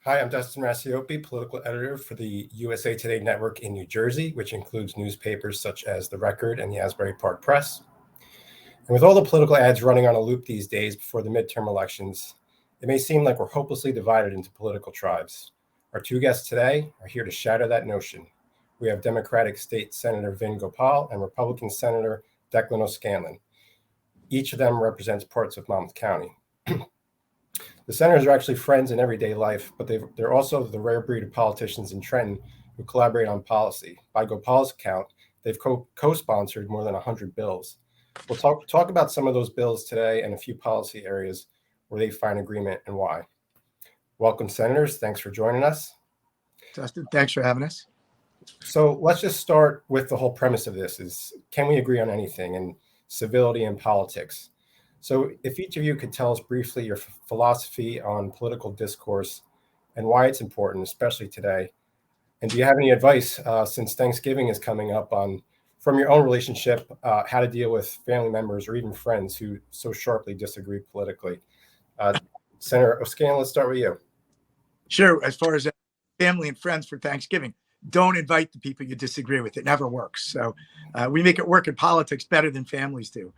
Hi, I'm Dustin Rassiopi, political editor for the USA Today Network in New Jersey, which includes newspapers such as The Record and the Asbury Park Press. And with all the political ads running on a loop these days before the midterm elections, it may seem like we're hopelessly divided into political tribes. Our two guests today are here to shatter that notion. We have Democratic State Senator Vin Gopal and Republican Senator Declan O'Scanlan. Each of them represents parts of Monmouth County. The senators are actually friends in everyday life, but they're also the rare breed of politicians in Trenton who collaborate on policy. By Gopal's count, they've co-sponsored more than 100 bills. We'll talk about some of those bills today and a few policy areas where they find agreement and why. Welcome, senators. Thanks for joining us. Dustin, thanks for having us. So let's just start with the whole premise of this is, can we agree on anything in civility and politics? So if each of you could tell us briefly your philosophy on political discourse and why it's important, especially today. And do you have any advice since Thanksgiving is coming up from your own relationship, how to deal with family members or even friends who so sharply disagree politically? Senator O'Scanlan, let's start with you. Sure. As far as family and friends for Thanksgiving, don't invite the people you disagree with. It never works. So we make it work in politics better than families do.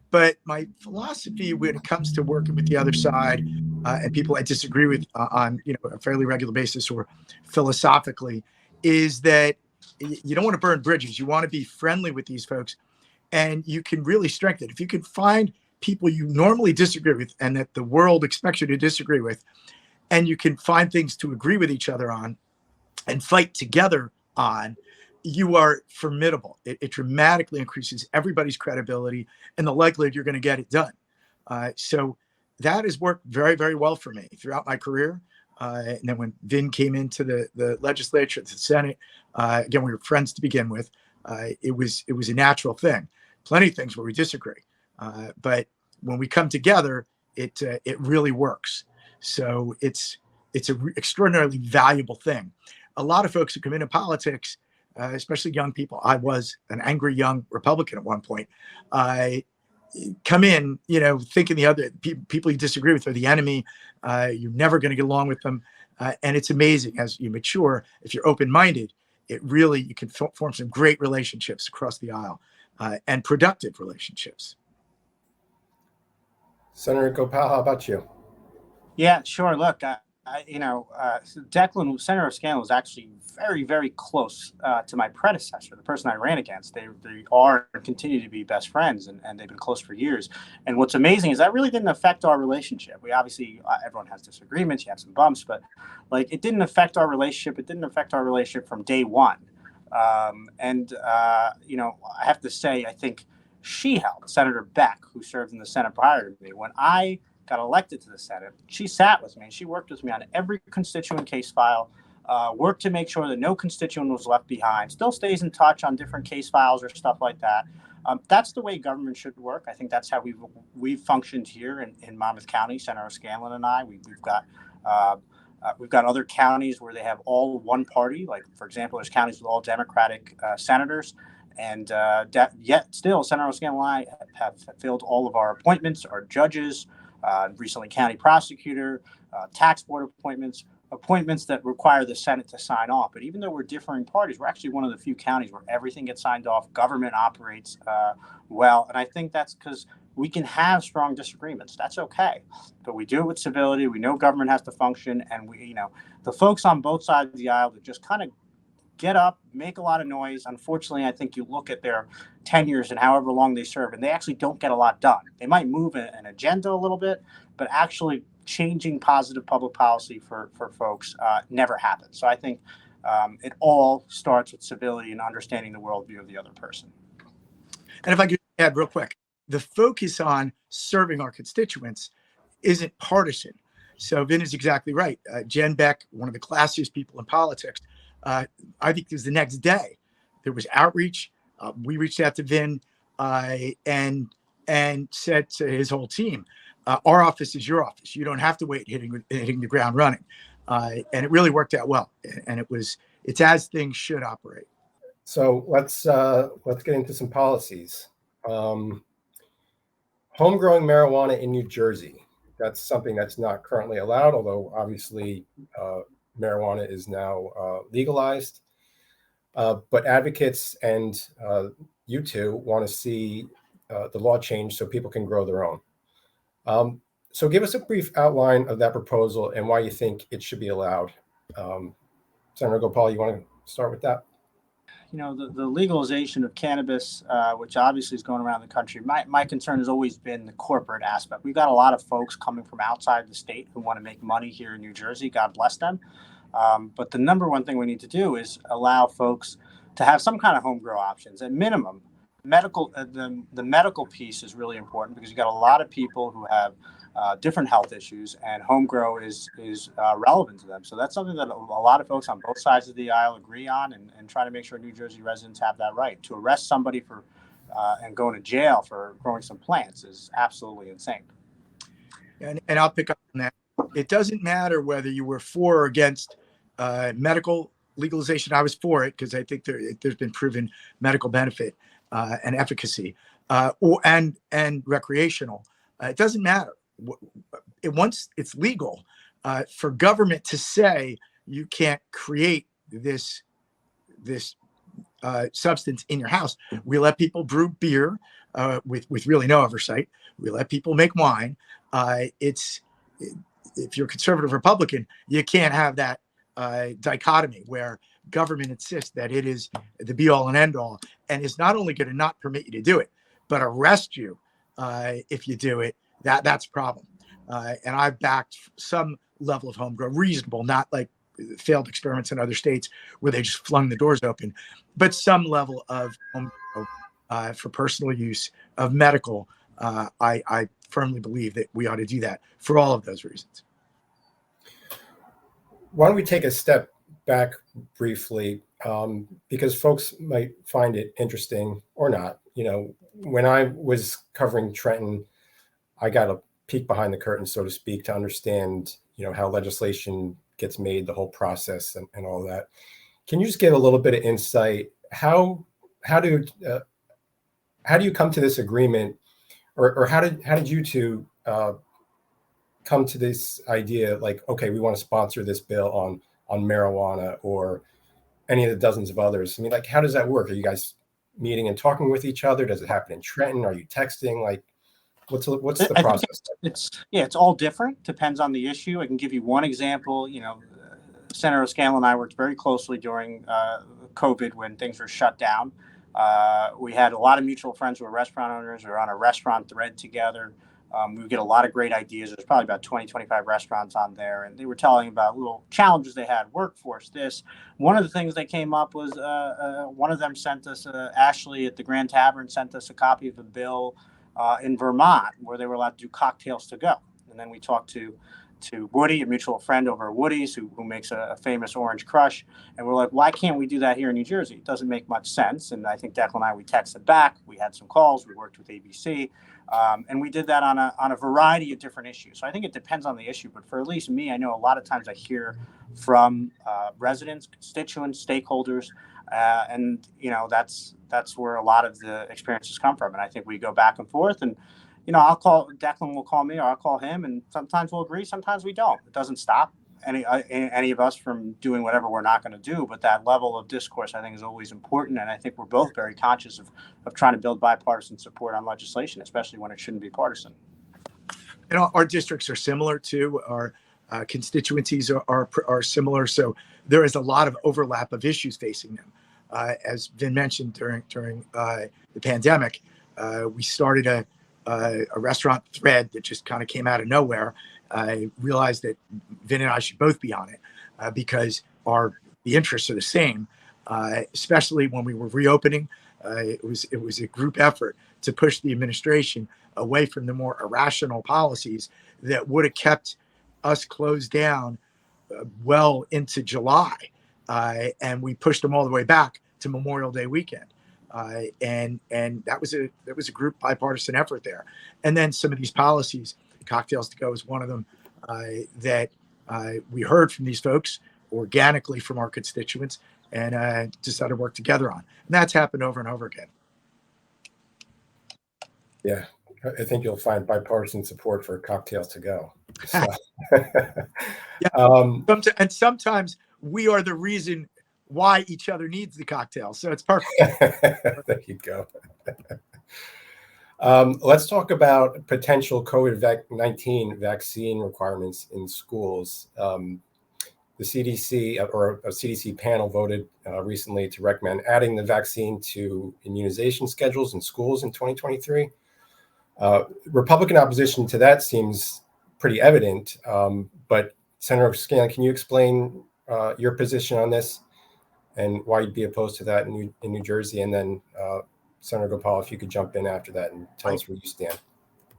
But my philosophy when it comes to working with the other side and people I disagree with on a fairly regular basis or philosophically is that you don't want to burn bridges. You want to be friendly with these folks, and you can really strengthen it. If you can find people you normally disagree with and that the world expects you to disagree with, and you can find things to agree with each other on and fight together on, you are formidable. It dramatically increases everybody's credibility and the likelihood you're going to get it done. So that has worked very, very well for me throughout my career. And then when Vin came into the legislature, the Senate, again, we were friends to begin with. It was a natural thing. Plenty of things where we disagree, but when we come together, it really works. So it's an extraordinarily valuable thing. A lot of folks who come into politics, especially young people. I was an angry young Republican at one point. Come in, thinking the other people you disagree with are the enemy. You're never going to get along with them. And it's amazing as you mature, if you're open-minded, you can form some great relationships across the aisle and productive relationships. Senator Gopal, how about you? Yeah, sure. Look, Senator O'Scanlan was actually very, very close to my predecessor, the person I ran against. They are and continue to be best friends, and they've been close for years. And what's amazing is that really didn't affect our relationship. We obviously, everyone has disagreements, you have some bumps, but it didn't affect our relationship. It didn't affect our relationship from day one. I have to say, I think she helped, Senator Beck, who served in the Senate prior to me. When I got elected to the Senate, she sat with me and she worked with me on every constituent case file, worked to make sure that no constituent was left behind, still stays in touch on different case files or stuff like that. That's the way government should work. I think that's how we've functioned here in Monmouth County, Senator O'Scanlan and I. We've got other counties where they have all one party. Like, for example, there's counties with all Democratic senators. And yet still, Senator O'Scanlan and I have filled all of our appointments, our judges, recently county prosecutor, tax board appointments that require the Senate to sign off. But even though we're differing parties, we're actually one of the few counties where everything gets signed off. Government operates well. And I think that's because we can have strong disagreements. That's okay. But we do it with civility. We know government has to function. And the folks on both sides of the aisle that just kind of get up, make a lot of noise. Unfortunately, I think you look at their tenures and however long they serve, and they actually don't get a lot done. They might move an agenda a little bit, but actually changing positive public policy for folks never happens. So I think it all starts with civility and understanding the worldview of the other person. And if I could add real quick, the focus on serving our constituents isn't partisan. So Vin is exactly right. Jen Beck, one of the classiest people in politics, I think it was the next day, there was outreach. We reached out to Vin and said to his whole team, our office is your office. You don't have to wait hitting the ground running. And it really worked out well. And it's as things should operate. So let's get into some policies. Homegrown marijuana in New Jersey. that's something that's not currently allowed, although obviously marijuana is now legalized. But advocates and you two want to see the law change so people can grow their own. So give us a brief outline of that proposal and why you think it should be allowed. Senator Gopal, you want to start with that? You know, the legalization of cannabis, which obviously is going around the country, my concern has always been the corporate aspect. We've got a lot of folks coming from outside the state who want to make money here in New Jersey. God bless them. But the number one thing we need to do is allow folks to have some kind of home grow options. At minimum, the medical piece is really important because you've got a lot of people who have different health issues, and home grow is relevant to them. So that's something that a lot of folks on both sides of the aisle agree on, and try to make sure New Jersey residents have that right. To arrest somebody for and going to jail for growing some plants is absolutely insane. And I'll pick up on that. It doesn't matter whether you were for or against medical legalization. I was for it because I think there's been proven medical benefit and efficacy, and recreational. It doesn't matter. Once it's legal, for government to say you can't create this substance in your house. We let people brew beer with really no oversight. We let people make wine. If you're a conservative Republican, you can't have that dichotomy where government insists that it is the be all and end all, and is not only going to not permit you to do it, but arrest you if you do it. That's a problem. And I've backed some level of home grow, reasonable, not like failed experiments in other states where they just flung the doors open, but some level of home grow for personal use of medical. I firmly believe that we ought to do that for all of those reasons. Why don't we take a step back briefly, because folks might find it interesting or not. You know, when I was covering Trenton, I got a peek behind the curtain, so to speak, to understand, how legislation gets made, the whole process, and all that. Can you just give a little bit of insight? How do you come to this agreement, or how did you two come to this idea? Like, okay, we want to sponsor this bill on marijuana or any of the dozens of others. I mean, like, how does that work? Are you guys meeting and talking with each other? Does it happen in Trenton? Are you texting? Like, what's the process? It's all different. Depends on the issue. I can give you one example. Senator O'Scanlan and I worked very closely during COVID when things were shut down. We had a lot of mutual friends who were restaurant owners. We were on a restaurant thread together. We get a lot of great ideas. There's probably about 20, 25 restaurants on there. And they were telling about little challenges they had, workforce, this. One of the things they came up was one of them sent us, Ashley at the Grand Tavern sent us a copy of a bill in Vermont where they were allowed to do cocktails to go. And then we talked to Woody, a mutual friend over at Woody's who makes a famous Orange Crush. And we're like, why can't we do that here in New Jersey? It doesn't make much sense. And I think Declan and I, we texted back. We had some calls. We worked with ABC. And we did that on a variety of different issues. So I think it depends on the issue. But for at least me, I know a lot of times I hear from residents, constituents, stakeholders. And that's where a lot of the experiences come from. And I think we go back and forth, and Declan will call me or I'll call him, and sometimes we'll agree, sometimes we don't. It doesn't stop any of us from doing whatever we're not going to do. But that level of discourse, I think, is always important. And I think we're both very conscious of trying to build bipartisan support on legislation, especially when it shouldn't be partisan. Our districts are similar too. Our constituencies are similar. So there is a lot of overlap of issues facing them. As Vin mentioned during the pandemic, we started a restaurant thread that just kind of came out of nowhere. I realized that Vin and I should both be on it because the interests are the same, especially when we were reopening. It was a group effort to push the administration away from the more irrational policies that would have kept us closed down well into July. And we pushed them all the way back to Memorial Day weekend. And that was a group bipartisan effort there. And then some of these policies, cocktails to go is one of them, that we heard from these folks organically from our constituents and decided to work together on. And that's happened over and over again. Yeah. I think you'll find bipartisan support for cocktails to go. So, Yeah. um, And sometimes we are the reason why each other needs the cocktail. So it's perfect. there you go. Let's talk about potential COVID-19 vaccine requirements in schools. The CDC or a CDC panel voted recently to recommend adding the vaccine to immunization schedules in schools in 2023. Republican opposition to that seems pretty evident, but Senator Scanlon, can you explain your position on this and why you'd be opposed to that in New Jersey? And then Senator Gopal, if you could jump in after that and tell us where you stand.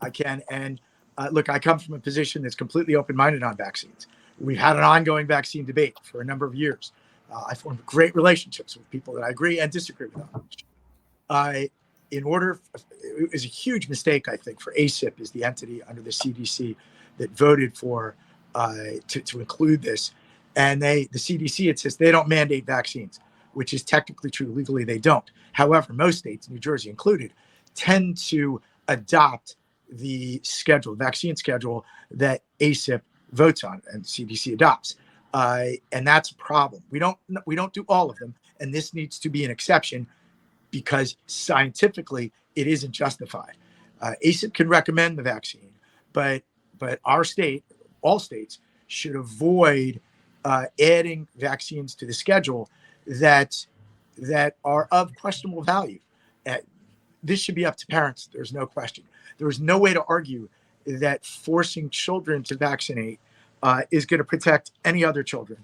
I can. And look, I come from a position that's completely open-minded on vaccines. We've had an ongoing vaccine debate for a number of years. I formed great relationships with people that I agree and disagree with on. It was a huge mistake, I think, for ACIP is the entity under the CDC that voted for to include this. And the CDC insists they don't mandate vaccines, which is technically true. Legally, they don't. However, most states, New Jersey included, tend to adopt the vaccine schedule that ACIP votes on and CDC adopts. And that's a problem. We don't do all of them. And this needs to be an exception because scientifically it isn't justified. ACIP can recommend the vaccine, but our state, all states, should avoid adding vaccines to the schedule that are of questionable value. This should be up to parents. There's no question. There is no way to argue that forcing children to vaccinate is going to protect any other children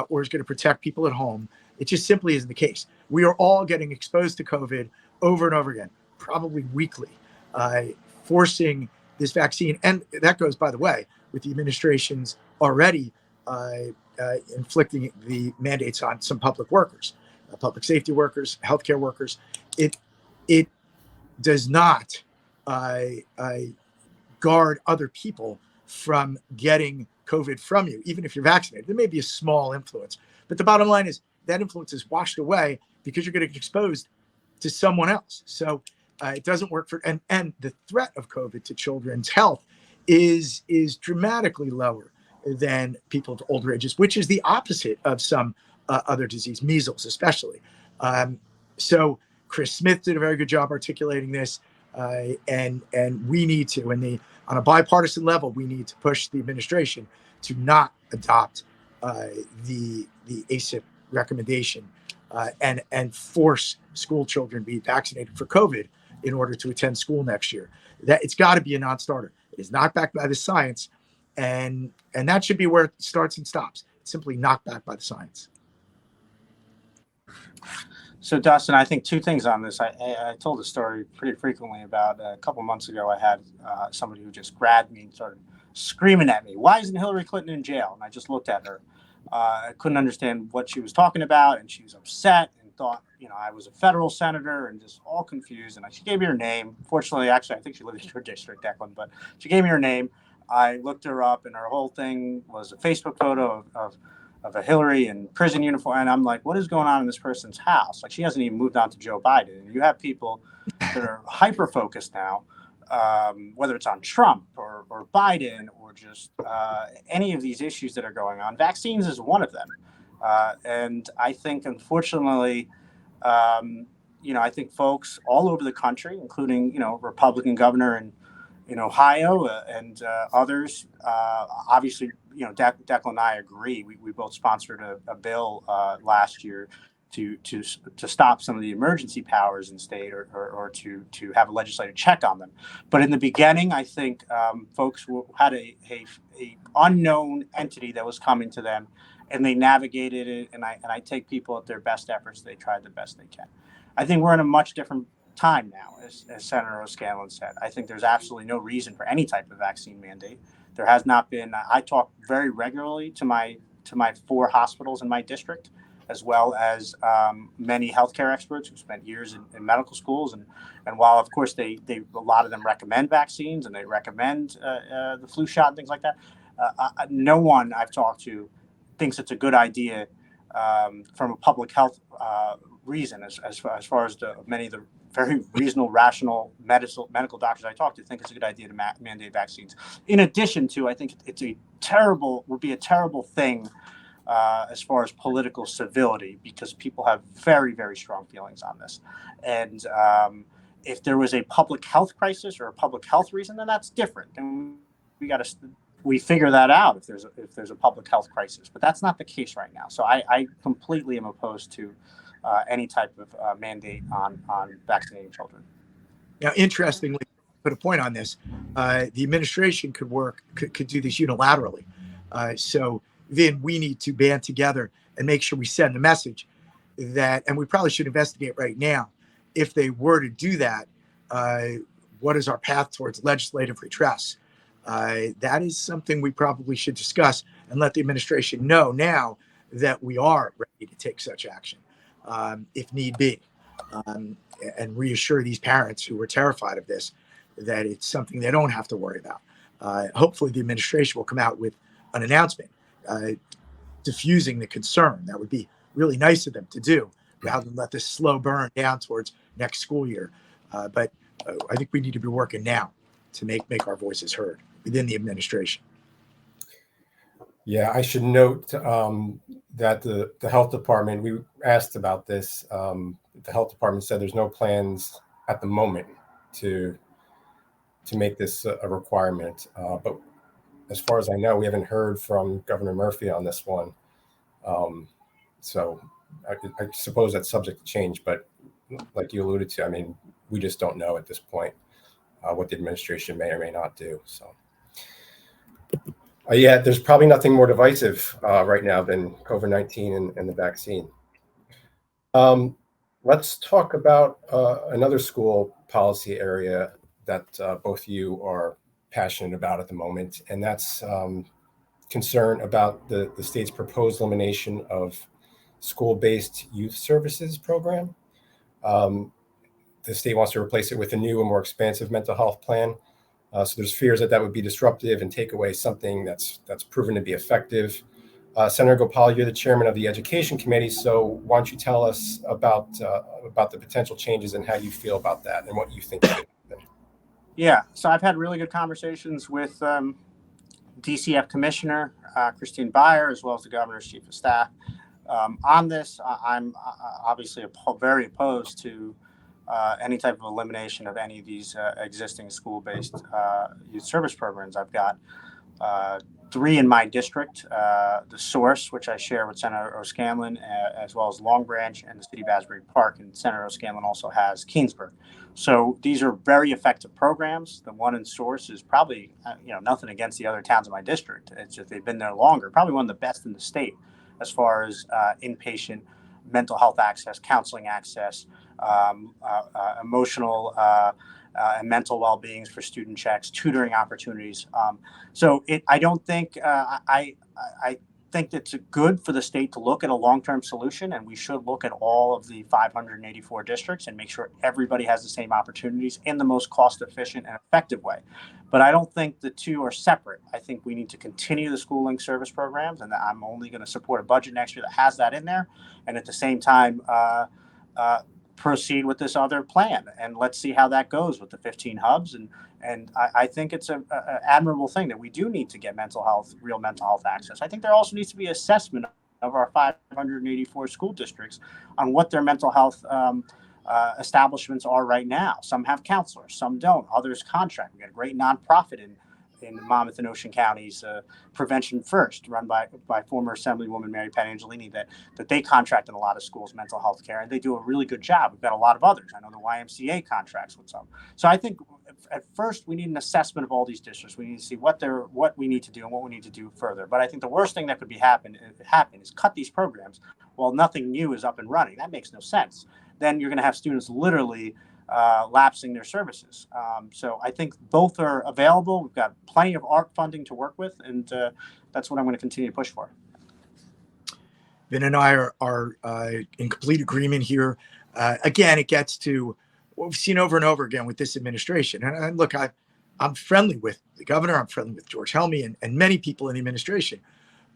or is going to protect people at home. It just simply isn't the case. We are all getting exposed to COVID over and over again, probably weekly, forcing this vaccine. And that goes, by the way, with the administration's already inflicting the mandates on some public workers, public safety workers, healthcare workers. It does not guard other people from getting COVID from you, even if you're vaccinated. There may be a small influence, but the bottom line is that influence is washed away because you're going to get exposed to someone else. So it doesn't work and the threat of COVID to children's health is dramatically lower than people of older ages, which is the opposite of some other disease, measles especially. So Chris Smith did a very good job articulating this, and we need to, on a bipartisan level, we need to push the administration to not adopt the ACIP recommendation and force school children to be vaccinated for COVID in order to attend school next year. That it's got to be a non-starter. It is not backed by the science, and that should be where it starts and stops. It's simply not backed by the science. So, Dustin, I think two things on this. I told a story pretty frequently about a couple months ago. I had somebody who just grabbed me and started screaming at me, "Why isn't Hillary Clinton in jail?" And I just looked at her. I couldn't understand what she was talking about, and she was upset and thought, I was a federal senator and just all confused. And she gave me her name. Fortunately, actually, I think she lived in her district, Declan, but she gave me her name. I looked her up, and her whole thing was a Facebook photo of a Hillary in prison uniform. And I'm like, what is going on in this person's house? Like, she hasn't even moved on to Joe Biden. And you have people that are hyper-focused now, whether it's on Trump or Biden or just any of these issues that are going on. Vaccines is one of them. And I think, unfortunately, I think folks all over the country, including, Republican governor in Ohio and others, obviously, Declan and I agree. We both sponsored a bill last year to stop some of the emergency powers in state or to have a legislative check on them. But in the beginning, I think folks had a unknown entity that was coming to them, and they navigated it. And I take people at their best efforts. They tried the best they can. I think we're in a much different time now, as Senator O'Scanlan said. I think there's absolutely no reason for any type of vaccine mandate. There has not been. I talk very regularly to my 4 hospitals in my district, as well as many healthcare experts who spent years in medical schools. And while, of course, a lot of them recommend vaccines and they recommend the flu shot and things like that, no one I've talked to thinks it's a good idea from a public health reason, as far as many of the very reasonable, rational medical doctors I talk to think it's a good idea to mandate vaccines. In addition to, I think would be a terrible thing as far as political civility, because people have very, very strong feelings on this. And if there was a public health crisis or a public health reason, then that's different. And we figure that out if there's a public health crisis. But that's not the case right now. So I completely am opposed to any type of mandate on vaccinating children. Now, interestingly, put a point on this. The administration could do this unilaterally. So then we need to band together and make sure we send the message that, and we probably should investigate right now, if they were to do that, what is our path towards legislative redress? That is something we probably should discuss and let the administration know now that we are ready to take such action, if need be, and reassure these parents who are terrified of this that it's something they don't have to worry about. Hopefully the administration will come out with an announcement diffusing the concern. That would be really nice of them to do, rather than let this slow burn down towards next school year. But I think we need to be working now to make our voices heard within the administration. Yeah, I should note that the health department, we asked about this. The health department said there's no plans at the moment to make this a requirement. But as far as I know, we haven't heard from Governor Murphy on this one. So I suppose that's subject to change. But like you alluded to, I mean, we just don't know at this point what the administration may or may not do. So. Yeah, there's probably nothing more divisive right now than COVID-19 and the vaccine. Let's talk about another school policy area that both of you are passionate about at the moment, and that's concern about the state's proposed elimination of school-based youth services program. The state wants to replace it with a new and more expansive mental health plan. So there's fears that would be disruptive and take away something that's proven to be effective. Senator Gopal, you're the chairman of the Education Committee, so why don't you tell us about the potential changes and how you feel about that and what you think should happen? Yeah, so I've had really good conversations with DCF Commissioner Christine Beyer, as well as the Governor's Chief of Staff. On this, I'm obviously very opposed to any type of elimination of any of these existing school-based youth service programs. I've got 3 in my district, the Source, which I share with Senator O'Scanlan, as well as Long Branch and the City of Asbury Park, and Senator O'Scanlan also has Keensburg. So these are very effective programs. The one in Source is probably, nothing against the other towns in my district. It's just they've been there longer, probably one of the best in the state as far as inpatient mental health access, counseling access, emotional and mental well-beings for student checks, tutoring opportunities. I don't think I think it's good for the state to look at a long-term solution, and we should look at all of the 584 districts and make sure everybody has the same opportunities in the most cost-efficient and effective way. But I don't think the two are separate. I think we need to continue the schooling service programs, and I'm only going to support a budget next year that has that in there, and at the same time proceed with this other plan, and let's see how that goes with the 15 hubs. And I think it's an admirable thing that we do need to get real mental health access. I think there also needs to be assessment of our 584 school districts on what their mental health establishments are right now. Some have counselors, some don't. Others contract. We got a great nonprofit in Monmouth and Ocean counties, Prevention First, run by former Assemblywoman Mary Pat Angelini, that they contract in a lot of schools, mental health care, and they do a really good job. We've got a lot of others. I know the YMCA contracts with some. So I think at first we need an assessment of all these districts. We need to see what we need to do and what we need to do further. But I think the worst thing that could happen is cut these programs while nothing new is up and running. That makes no sense. Then you're going to have students literally lapsing their services. So I think both are available. We've got plenty of ARP funding to work with, and that's what I'm going to continue to push for. Vin and I are in complete agreement here. Again, it gets to what we've seen over and over again with this administration. And look, I'm friendly with the governor. I'm friendly with George Helmy and many people in the administration.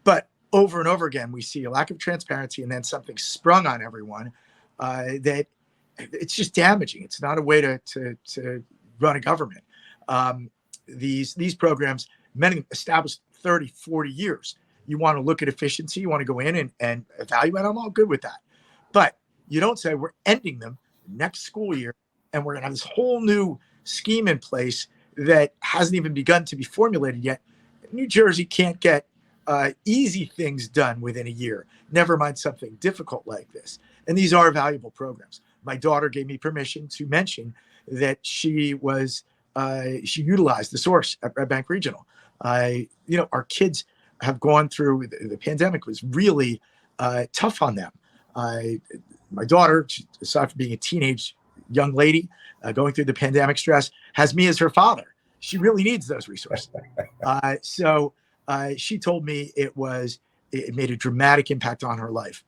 But over and over again, we see a lack of transparency and then something sprung on everyone that it's just damaging. It's not a way to run a government. These programs, many established 30, 40 years. You want to look at efficiency. You want to go in and evaluate. I'm all good with that. But you don't say we're ending them next school year and we're going to have this whole new scheme in place that hasn't even begun to be formulated yet. New Jersey can't get easy things done within a year, never mind something difficult like this. And these are valuable programs. My daughter gave me permission to mention that she utilized the source at Red Bank Regional. Our kids have gone through, the pandemic was really tough on them. My daughter, aside from being a teenage young lady going through the pandemic stress, has me as her father. She really needs those resources. So she told me it made a dramatic impact on her life.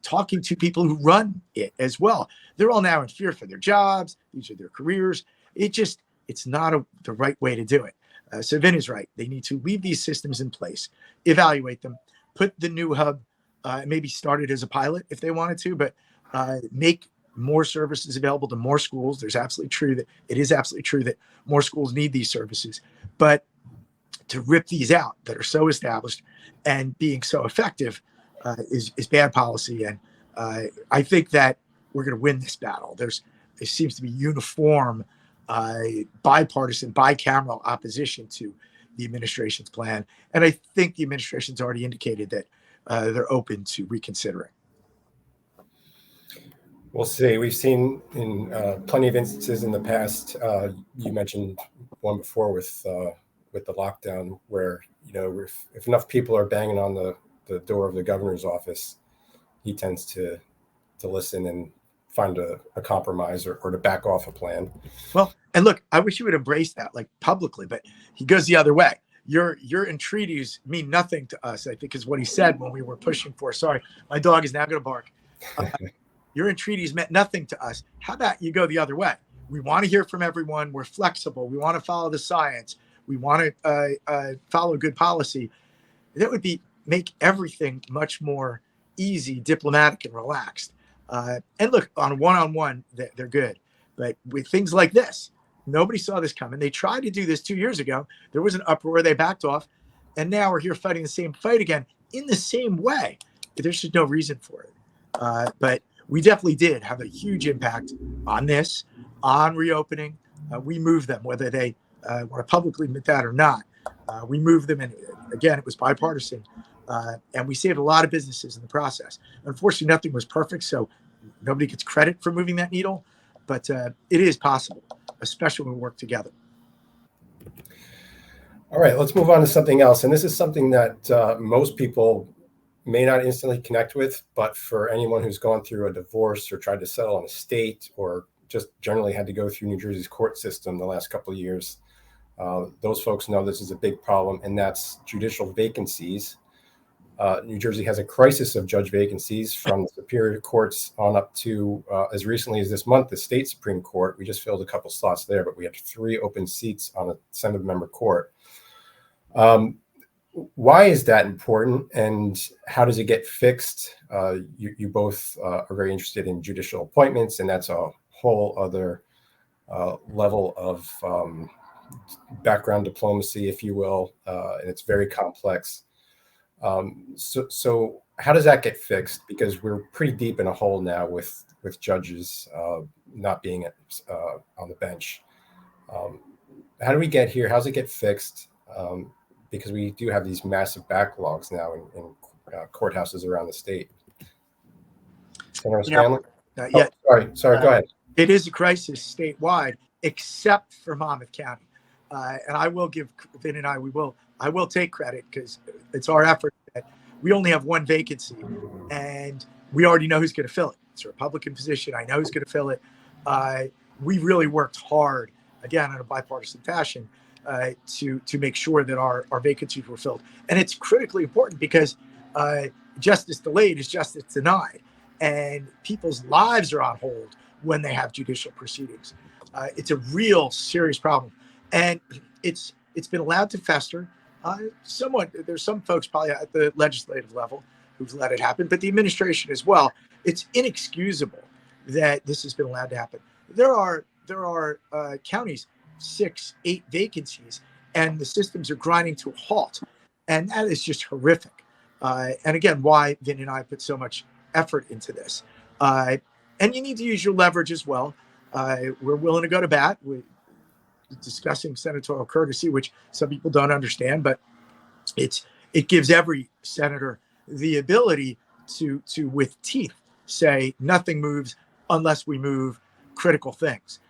Talking to people who run it as well, they're all now in fear for their jobs. These are their careers. It's not the right way to do it. So Vin is right. They need to leave these systems in place, evaluate them, put the new hub, maybe start it as a pilot if they wanted to, but make more services available to more schools. It is absolutely true that more schools need these services, but to rip these out that are so established and being so effective is bad policy. And I think that we're going to win this battle. There seems to be uniform, bipartisan, bicameral opposition to the administration's plan. And I think the administration's already indicated that they're open to reconsidering. We'll see. We've seen in plenty of instances in the past. You mentioned one before with the lockdown, where if enough people are banging on the door of the governor's office, he tends to listen and find a compromise or to back off a plan. Well, and look, I wish he would embrace that, like, publicly, but he goes the other way. Your entreaties mean nothing to us, I think, is what he said when we were pushing for. Sorry, my dog is now going to bark. Your entreaties meant nothing to us. How about you go the other way? We want to hear from everyone. We're flexible. We want to follow the science. We want to follow good policy. That would make everything much more easy, diplomatic, and relaxed. And look, on one-on-one, they're good. But with things like this, nobody saw this coming. They tried to do this 2 years ago. There was an uproar. They backed off. And now we're here fighting the same fight again in the same way. There's just no reason for it. But we definitely did have a huge impact on this, on reopening. We moved them, whether they want to publicly admit that or not. We moved them, and again, it was bipartisan. And we saved a lot of businesses in the process. Unfortunately, nothing was perfect, so nobody gets credit for moving that needle. But it is possible, especially when we work together. All right, let's move on to something else. And this is something that most people may not instantly connect with, but for anyone who's gone through a divorce or tried to settle an estate or just generally had to go through New Jersey's court system the last couple of years, those folks know this is a big problem, and that's judicial vacancies. New Jersey has a crisis of judge vacancies from the superior courts on up to, as recently as this month, the state Supreme Court. We just filled a couple slots there, but we had 3 open seats on a 7-member court. Why is that important, and how does it get fixed? You both are very interested in judicial appointments, and that's a whole other level of background diplomacy, if you will, and it's very complex. So how does that get fixed? Because we're pretty deep in a hole now with judges not being on the bench. How do we get here? How does it get fixed? Because we do have these massive backlogs now in courthouses around the state. Senator Scanlon? Sorry, go ahead. It is a crisis statewide, except for Monmouth County. And I will give Vin and I will take credit, because it's our effort that we only have 1 vacancy and we already know who's going to fill it. It's a Republican position. I know who's going to fill it. We really worked hard, again, in a bipartisan fashion, to make sure that our vacancies were filled. And it's critically important because justice delayed is justice denied. And people's lives are on hold when they have judicial proceedings. It's a real serious problem. And it's been allowed to fester. Somewhat, there's some folks probably at the legislative level who've let it happen, but the administration as well. It's inexcusable that this has been allowed to happen. There are counties, 6, 8 vacancies, and the systems are grinding to a halt, and that is just horrific. And again, why Vin and I put so much effort into this. And you need to use your leverage as well. We're willing to go to bat. We're discussing senatorial courtesy, which some people don't understand, but it gives every senator the ability to with teeth say nothing moves unless we move critical things.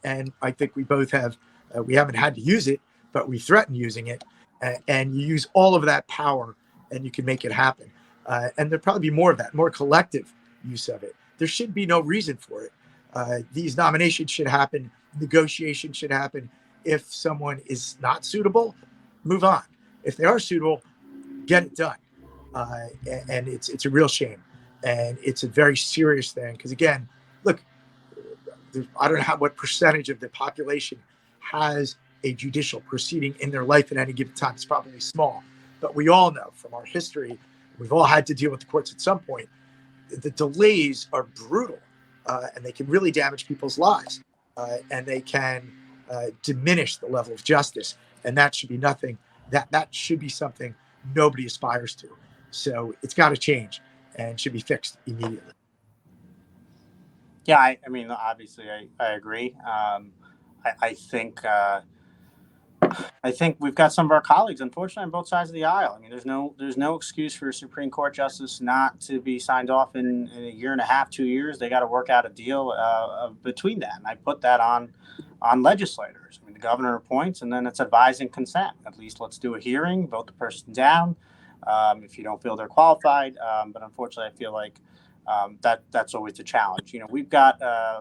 And I think we both have. We haven't had to use it, but we threaten using it. And you use all of that power, and you can make it happen. And there'll probably be more of that, more collective use of it. There should be no reason for it. These nominations should happen. Negotiation should happen. If someone is not suitable, move on. If they are suitable, get it done. And it's a real shame. And it's a very serious thing. Because again, look, I don't know what percentage of the population has a judicial proceeding in their life at any given time. It's probably small. But we all know from our history, we've all had to deal with the courts at some point. The delays are brutal, and they can really damage people's lives, and they can diminish the level of justice. And that should be nothing. That should be something nobody aspires to. So it's got to change and should be fixed immediately. Yeah, I mean, obviously, I agree. I think we've got some of our colleagues, unfortunately, on both sides of the aisle. I mean, there's no excuse for a Supreme Court justice not to be signed off in a year and a half, 2 years. They got to work out a deal between that, and I put that on legislators. I mean, the governor appoints, and then it's advising consent. At least let's do a hearing, vote the person down if you don't feel they're qualified. But unfortunately, I feel like that's always the challenge. We've got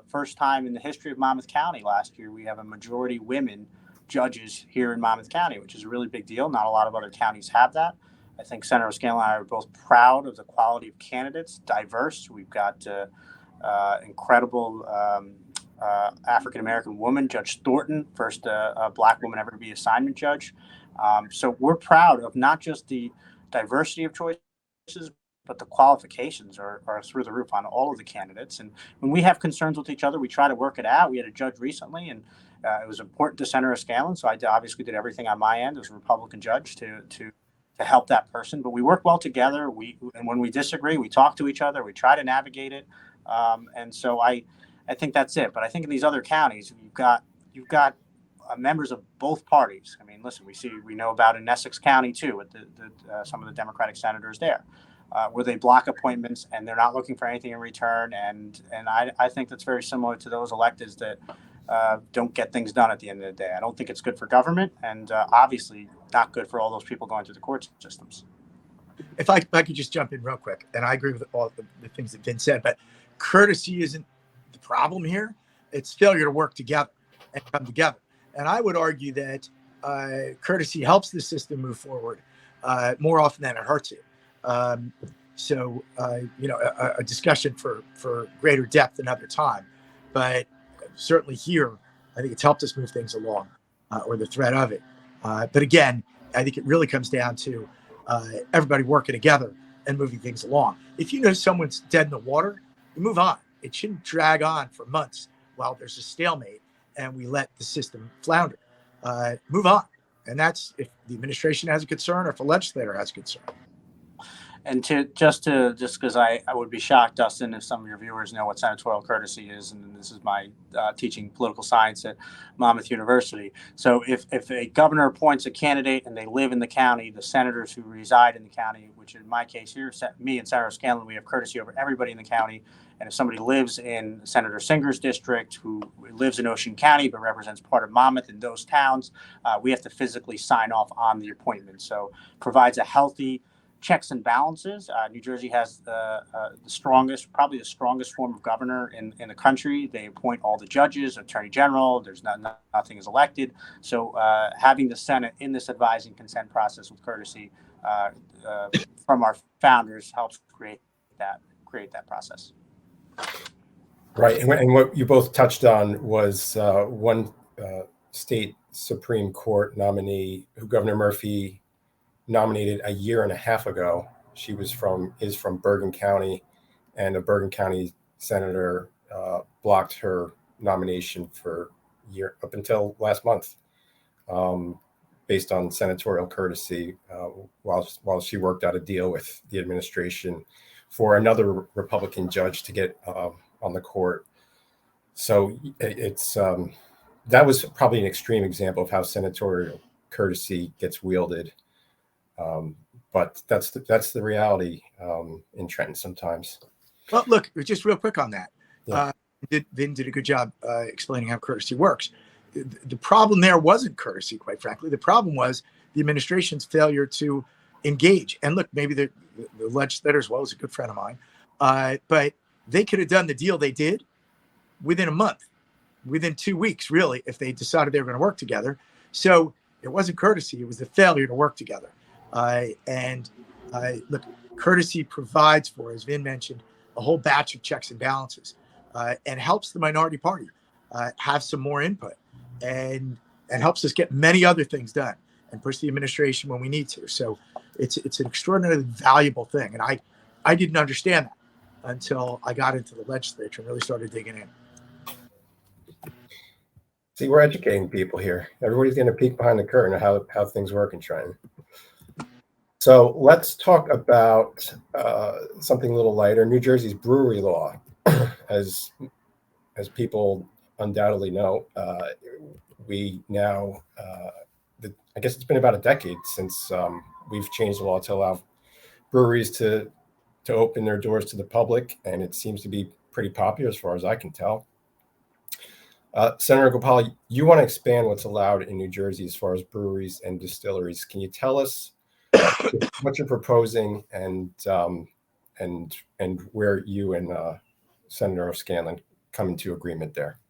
first time in the history of Monmouth County last year, we have a majority women judges here in Monmouth County, which is a really big deal. Not a lot of other counties have that. I think Senator O'Scanlan and I are both proud of the quality of candidates, diverse. We've got incredible African-American woman, Judge Thornton, first Black woman ever to be assignment judge. So we're proud of not just the diversity of choices, but the qualifications are through the roof on all of the candidates. And when we have concerns with each other, we try to work it out. We had a judge recently, and it was important to Senator O'Scanlan, so I obviously did everything on my end as a Republican judge to help that person. But we work well together. And when we disagree, we talk to each other. We try to navigate it. And so I think that's it. But I think in these other counties, you've got members of both parties. I mean, listen, we know about in Essex County too, with some of the Democratic senators there, where they block appointments and they're not looking for anything in return. And I think that's very similar to those electeds that don't get things done at the end of the day. I don't think it's good for government, and obviously not good for all those people going through the court systems. If I could just jump in real quick, and I agree with all the things that Vin said, but courtesy isn't the problem here. It's failure to work together and come together. And I would argue that courtesy helps the system move forward more often than it hurts it. So a discussion for greater depth another time. But certainly here, I think it's helped us move things along, or the threat of it. But again, I think it really comes down to everybody working together and moving things along. If you know someone's dead in the water, you move on. It shouldn't drag on for months while there's a stalemate and we let the system flounder. Move on. And that's if the administration has a concern or if a legislator has a concern. And just because I would be shocked, Dustin, if some of your viewers know what senatorial courtesy is, and this is my teaching political science at Monmouth University. So if a governor appoints a candidate and they live in the county, the senators who reside in the county, which in my case here, me and Senator O'Scanlan, we have courtesy over everybody in the county. And if somebody lives in Senator Singer's district, who lives in Ocean County but represents part of Monmouth in those towns, we have to physically sign off on the appointment. So provides a healthy checks and balances. New Jersey has the strongest form of governor in the country. They appoint all the judges, attorney general. There's nothing is elected. So having the Senate in this advising consent process with courtesy from our founders helps create that process. Right, and what you both touched on was one state Supreme Court nominee who Governor Murphy nominated a year and a half ago. She is from Bergen County, and a Bergen County senator blocked her nomination for year up until last month, based on senatorial courtesy, while she worked out a deal with the administration for another Republican judge to get on the court. So it's that was probably an extreme example of how senatorial courtesy gets wielded. But that's the reality in Trenton sometimes. Well, look, just real quick on that. Yeah. Vin did a good job explaining how courtesy works. The problem there wasn't courtesy, quite frankly. The problem was the administration's failure to engage. And look, maybe the legislator as well is a good friend of mine, but they could have done the deal they did within a month, within 2 weeks, really, if they decided they were going to work together. So it wasn't courtesy; it was the failure to work together. Look, courtesy provides for, as Vin mentioned, a whole batch of checks and balances, and helps the minority party have some more input, and helps us get many other things done and push the administration when we need to. So it's an extraordinarily valuable thing. And I didn't understand that until I got into the legislature and really started digging in. See, we're educating people here. Everybody's going to peek behind the curtain of how things work in Trenton. So let's talk about something a little lighter. New Jersey's brewery law. As people undoubtedly know, we now, I guess it's been about a decade since we've changed the law to allow breweries to open their doors to the public, and it seems to be pretty popular as far as I can tell. Senator Gopal, you want to expand what's allowed in New Jersey as far as breweries and distilleries. Can you tell us what you're proposing and where you and Senator O'Scanlan come into agreement there?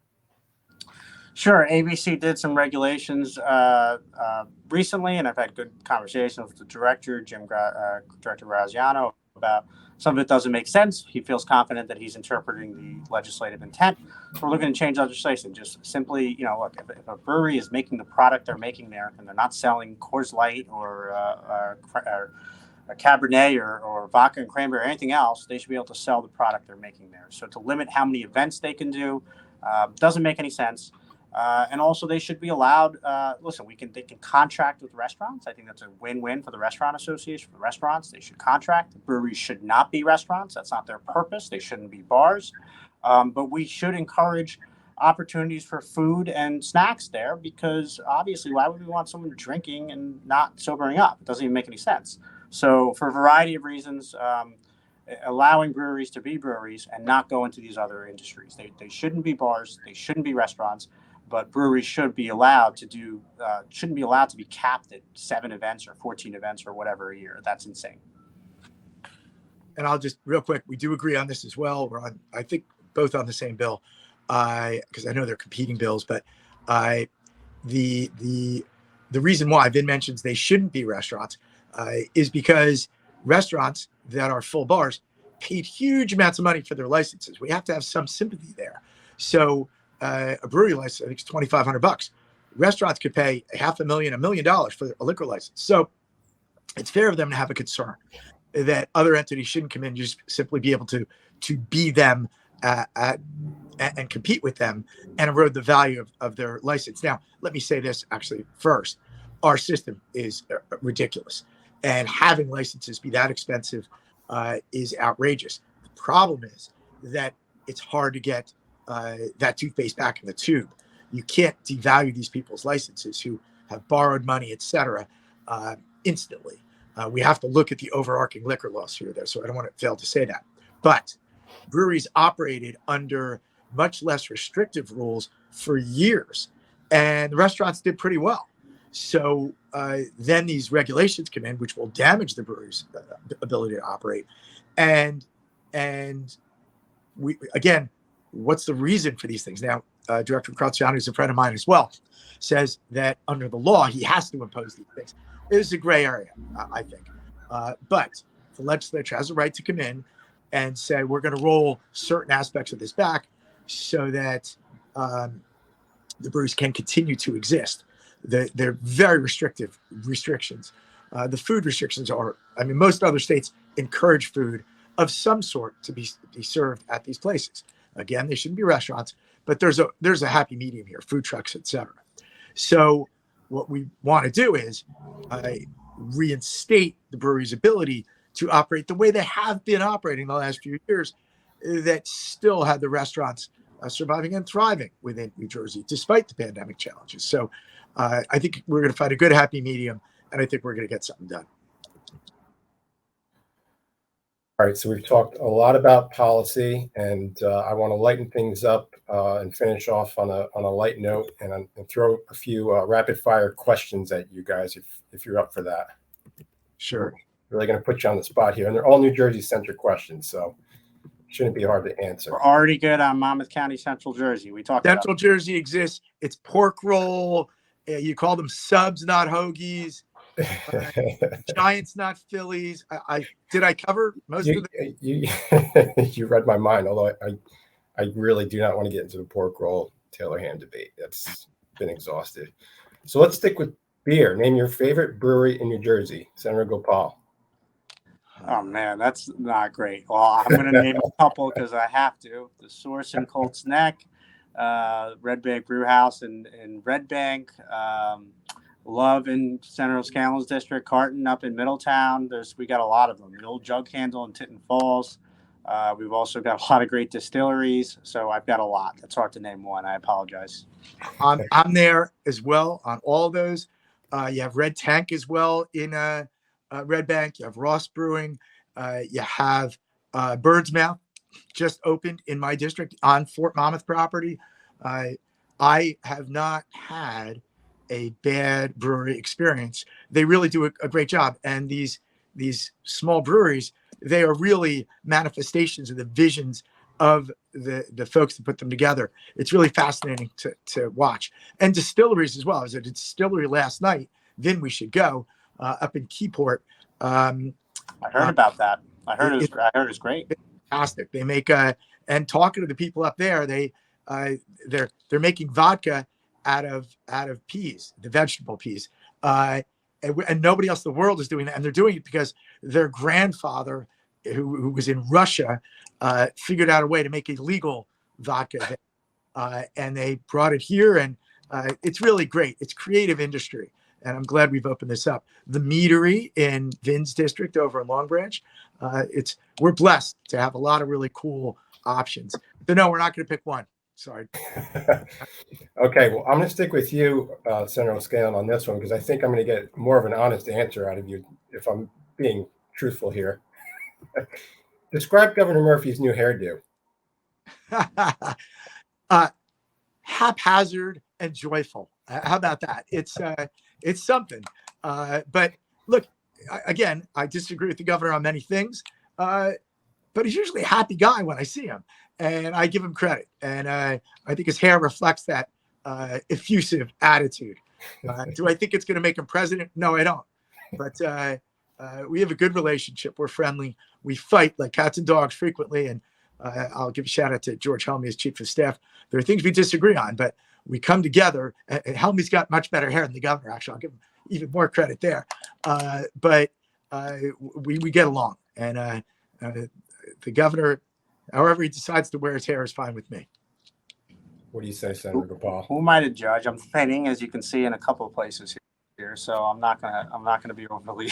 Sure. ABC did some regulations recently, and I've had good conversations with the director, Director Graziano, about some of it doesn't make sense. He feels confident that he's interpreting the legislative intent. So we're looking to change legislation. Just simply, look, if a brewery is making the product they're making there, and they're not selling Coors Light or a Cabernet or vodka and cranberry or anything else, they should be able to sell the product they're making there. So to limit how many events they can do doesn't make any sense. And also, they should be allowed. They can contract with restaurants. I think that's a win-win for the restaurant association. For the restaurants, they should contract. The breweries should not be restaurants. That's not their purpose. They shouldn't be bars. But we should encourage opportunities for food and snacks there, because obviously, why would we want someone drinking and not sobering up? It doesn't even make any sense. So, for a variety of reasons, allowing breweries to be breweries and not go into these other industries. They shouldn't be bars. They shouldn't be restaurants. But breweries should be allowed to shouldn't be allowed to be capped at 7 events or 14 events or whatever a year. That's insane. And I'll just real quick, we do agree on this as well. We're on, I think, both on the same bill, because I know they're competing bills. But the reason why Vin mentions they shouldn't be restaurants is because restaurants that are full bars paid huge amounts of money for their licenses. We have to have some sympathy there. So a brewery license, I think, is $2,500. Restaurants could pay $500,000, $1 million for a liquor license. So it's fair of them to have a concern that other entities shouldn't come in and just simply be able to be them and compete with them and erode the value of their license. Now, let me say this actually first. Our system is ridiculous, and having licenses be that expensive is outrageous. The problem is that it's hard to get that toothpaste back in the tube. You can't devalue these people's licenses who have borrowed money, et cetera, instantly. We have to look at the overarching liquor laws here, though, so I don't want to fail to say that. But breweries operated under much less restrictive rules for years, and the restaurants did pretty well. So then these regulations come in, which will damage the breweries' ability to operate. And we, again, what's the reason for these things? Now, Director Graziano, who's a friend of mine as well, says that under the law, he has to impose these things. It is a gray area, I think. But the legislature has a right to come in and say, we're going to roll certain aspects of this back so that the breweries can continue to exist. They're very restrictive restrictions. The food restrictions are, most other states encourage food of some sort to be served at these places. Again, they shouldn't be restaurants, but there's a happy medium here, food trucks, etc. So what we want to do is reinstate the brewery's ability to operate the way they have been operating the last few years, that still had the restaurants surviving and thriving within New Jersey, despite the pandemic challenges. So I think we're going to find a good, happy medium, and I think we're going to get something done. All right, so we've talked a lot about policy, and I want to lighten things up and finish off on a light note, and throw a few rapid fire questions at you guys if you're up for that. Sure. Really going to put you on the spot here, and they're all New Jersey centric questions, so it shouldn't be hard to answer. We're already good on Monmouth County, Central Jersey. We talked Central Jersey exists. It's pork roll. You call them subs, not hoagies. Giants, not Phillies. Did I cover most of the? You read my mind. Although I really do not want to get into the pork roll Taylor Ham debate. That's been exhausted. So let's stick with beer. Name your favorite brewery in New Jersey, Senator Gopal. Oh man, that's not great. Well, I'm going to name a couple because I have to. The Source in Colts Neck, Red Bank Brew House in Red Bank. Love in Senator Scanlon's district, Carton up in Middletown. We got a lot of them. The old Jug Handle in Tinton Falls. We've also got a lot of great distilleries. So I've got a lot. It's hard to name one. I apologize. I'm there as well on all those. You have Red Tank as well in Red Bank. You have Ross Brewing. You have Bird's Mouth just opened in my district on Fort Monmouth property. I have not had a bad brewery experience. They really do a great job. And these small breweries, they are really manifestations of the visions of the folks that put them together. It's really fascinating to watch. And distilleries as well. I was at a distillery last night, then we should go up in Keyport. I heard about that. I heard it was great. Fantastic. They make and talking to the people up there, they're making vodka out of peas, the vegetable peas, and nobody else in the world is doing that. And they're doing it because their grandfather, who was in Russia, figured out a way to make illegal vodka, and they brought it here. And it's really great. It's creative industry, and I'm glad we've opened this up. The Meadery in Vin's district over in Long Branch, we're blessed to have a lot of really cool options. But no, we're not going to pick one. Sorry. Okay, well, I'm going to stick with you, Senator O'Scallon, on this one, because I think I'm going to get more of an honest answer out of you if I'm being truthful here. Describe Governor Murphy's new hairdo. Haphazard and joyful. How about that? It's something. But look, again, I disagree with the governor on many things, but he's usually a happy guy when I see him. And I give him credit. And I think his hair reflects that effusive attitude. Do I think it's going to make him president? No, I don't. But we have a good relationship. We're friendly. We fight like cats and dogs frequently. And I'll give a shout out to George Helmy as chief of staff. There are things we disagree on, but we come together. And Helmy's got much better hair than the governor, actually. I'll give him even more credit there. But we get along. And the governor, however he decides to wear his hair, is fine with me. What do you say, Senator Gopal? Who am I to judge? I'm thinning, as you can see, in a couple of places here, so I'm not gonna be overly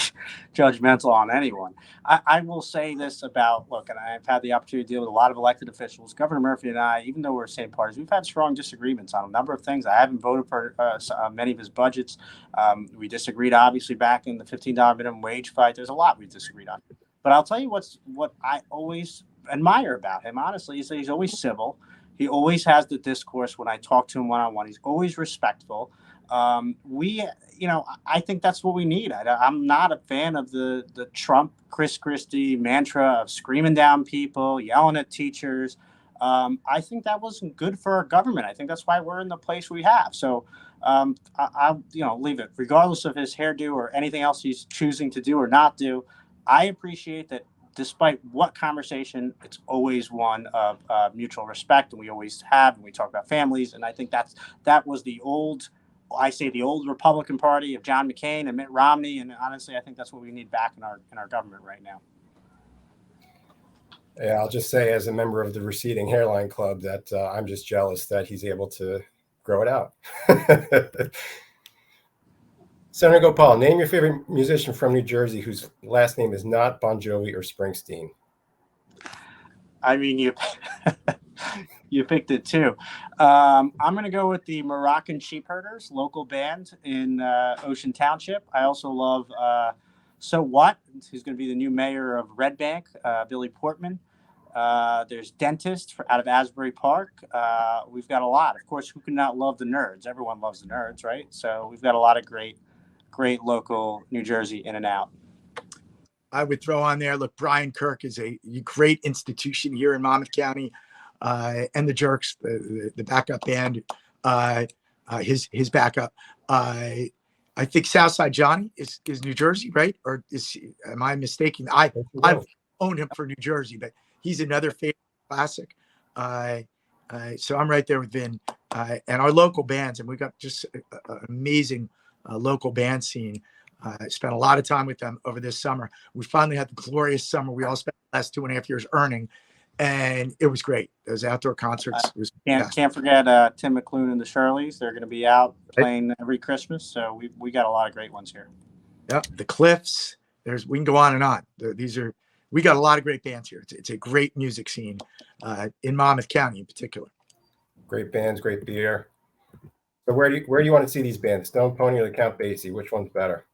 judgmental on anyone. I will say this about, look, and I've had the opportunity to deal with a lot of elected officials. Governor Murphy and I, even though we're same parties, we've had strong disagreements on a number of things. I haven't voted for many of his budgets. We disagreed, obviously, back in the $15 minimum wage fight. There's a lot we disagreed on. But I'll tell you what I always admire about him, honestly, is that he's always civil. He always has the discourse when I talk to him one-on-one. He's always respectful. I think that's what we need. I'm not a fan of the Trump, Chris Christie mantra of screaming down people, yelling at teachers. I think that wasn't good for our government. I think that's why we're in the place we have. So I'll leave it. Regardless of his hairdo or anything else he's choosing to do or not do, I appreciate that despite what conversation, it's always one of mutual respect, and we always have, and we talk about families. And I think that was the old Republican Party of John McCain and Mitt Romney. And honestly, I think that's what we need back in our government right now. Yeah, I'll just say as a member of the Receding Hairline Club that I'm just jealous that he's able to grow it out. Senator Gopal, name your favorite musician from New Jersey whose last name is not Bon Jovi or Springsteen. I mean, you picked it too. I'm going to go with the Moroccan Sheep Herders, local band in Ocean Township. I also love So What, who's going to be the new mayor of Red Bank, Billy Portman. There's Dentist out of Asbury Park. We've got a lot. Of course, who can not love the Nerds? Everyone loves the Nerds, right? So we've got a lot of great local New Jersey in and out. I would throw on there, look, Brian Kirk is a great institution here in Monmouth County, and the Jerks, the backup band, his backup. I think Southside Johnny is New Jersey, right? Or am I mistaken? I've owned him for New Jersey, but he's another favorite classic. So I'm right there with Vin, and our local bands, and we've got just an amazing local band scene. I spent a lot of time with them over this summer. We finally had the glorious summer we all spent the last 2.5 years earning, and it was great. Those outdoor concerts. Can't forget Tim McClune and the Shirleys. They're going to be out playing every Christmas, so we got a lot of great ones here. Yep, the Cliffs. We can go on and on. We got a lot of great bands here. It's a great music scene in Monmouth County in particular. Great bands, great beer. So where do you want to see these bands? Stone Pony or the Count Basie? Which one's better?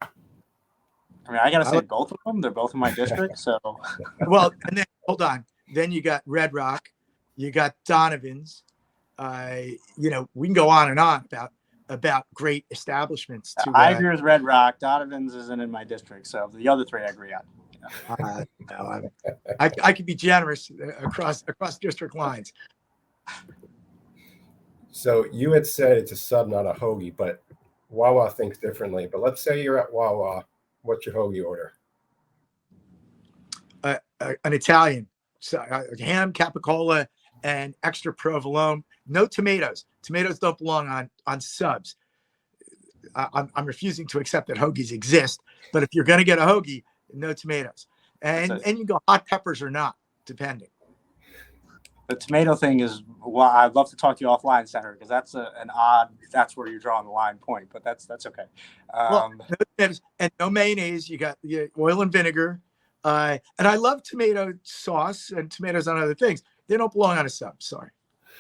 I mean, I got to say both of them. They're both in my district. So, well, and then hold on. Then you got Red Rock, you got Donovan's. We can go on and on about great establishments. I agree with Red Rock. Donovan's isn't in my district, so the other three I agree on. No, I could be generous across district lines. So you had said it's a sub, not a hoagie, but Wawa thinks differently. But let's say you're at Wawa. What's your hoagie order? An Italian, ham, capicola, and extra provolone. No tomatoes. Tomatoes don't belong on subs. I'm refusing to accept that hoagies exist. But if you're going to get a hoagie, no tomatoes. And you go hot peppers or not, depending. The tomato thing is, well, I'd love to talk to you offline, Senator, because that's an odd. That's where you're drawing the line point, but that's okay. And no mayonnaise. You got oil and vinegar, and I love tomato sauce and tomatoes on other things. They don't belong on a sub. Sorry.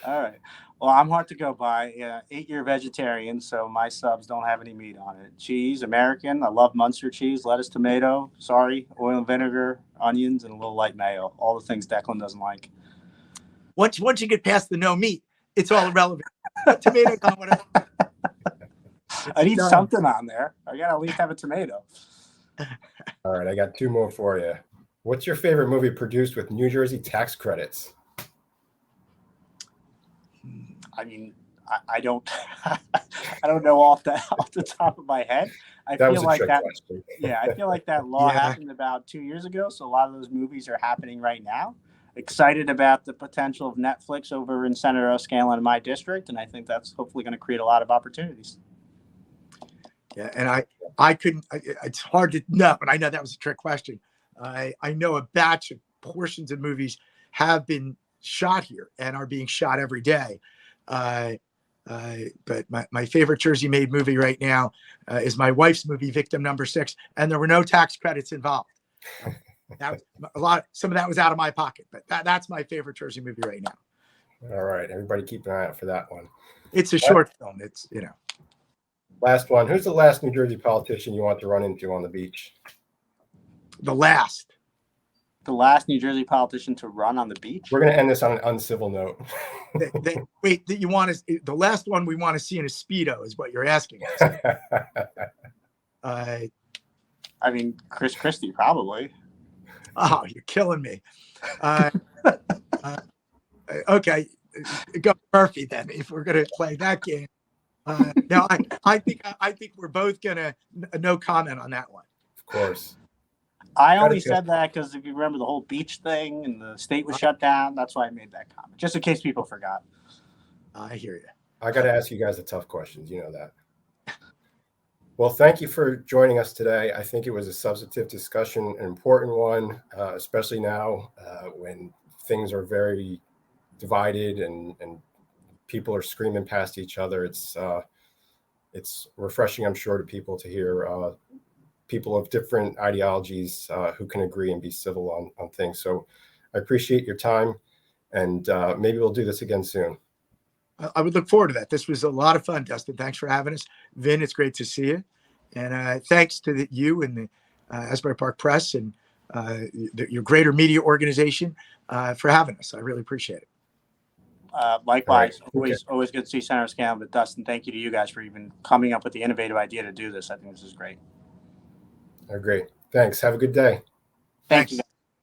All right. Well, I'm hard to go by. 8-year vegetarian, so my subs don't have any meat on it. Cheese, American. I love Munster cheese, lettuce, tomato. Sorry, oil and vinegar, onions, and a little light mayo. All the things Declan doesn't like. Once you get past the no meat, it's all irrelevant. Tomato on whatever. I need something on there. I gotta at least have a tomato. All right, I got 2 more for you. What's your favorite movie produced with New Jersey tax credits? I mean, I don't know off the top of my head. I feel like that law happened about 2 years ago, so a lot of those movies are happening right now. Excited about the potential of Netflix over in Senator O'Scanlan in my district, and I think that's hopefully going to create a lot of opportunities. Yeah, and I couldn't. It's hard to know, but I know that was a trick question. I know a batch of portions of movies have been shot here and are being shot every day. But my favorite Jersey-made movie right now is my wife's movie, Victim Number 6, and there were no tax credits involved. That was some of that was out of my pocket, but that's my favorite Jersey movie right now. All right, everybody keep an eye out for that one. It's a short film. It's Last one. Who's the last New Jersey politician you want to run into on the beach? The last New Jersey politician to run on the beach. We're going to end this on an uncivil note. You want to? The last one we want to see in a Speedo is what you're asking us. I mean, Chris Christie probably. Oh, you're killing me. Okay, go Murphy then. If we're gonna play that game, no, I think we're both gonna no comment on that one. Of course. I only said that because if you remember the whole beach thing and the state was shut down, that's why I made that comment, just in case people forgot. I hear you. I got to ask you guys the tough questions. You know that. Well, thank you for joining us today. I think it was a substantive discussion, an important one, especially now when things are very divided and people are screaming past each other. It's refreshing, I'm sure, to people to hear people of different ideologies who can agree and be civil on things. So I appreciate your time, and maybe we'll do this again soon. I would look forward to that. This was a lot of fun, Dustin. Thanks for having us. Vin, it's great to see you. And thanks to you and the Asbury Park Press and your greater media organization for having us. I really appreciate it. Likewise, Right. always good to see Senator Scanlon. But Dustin, thank you to you guys for even coming up with the innovative idea to do this. I think this is great. Great. Thanks. Have a good day. Thank you.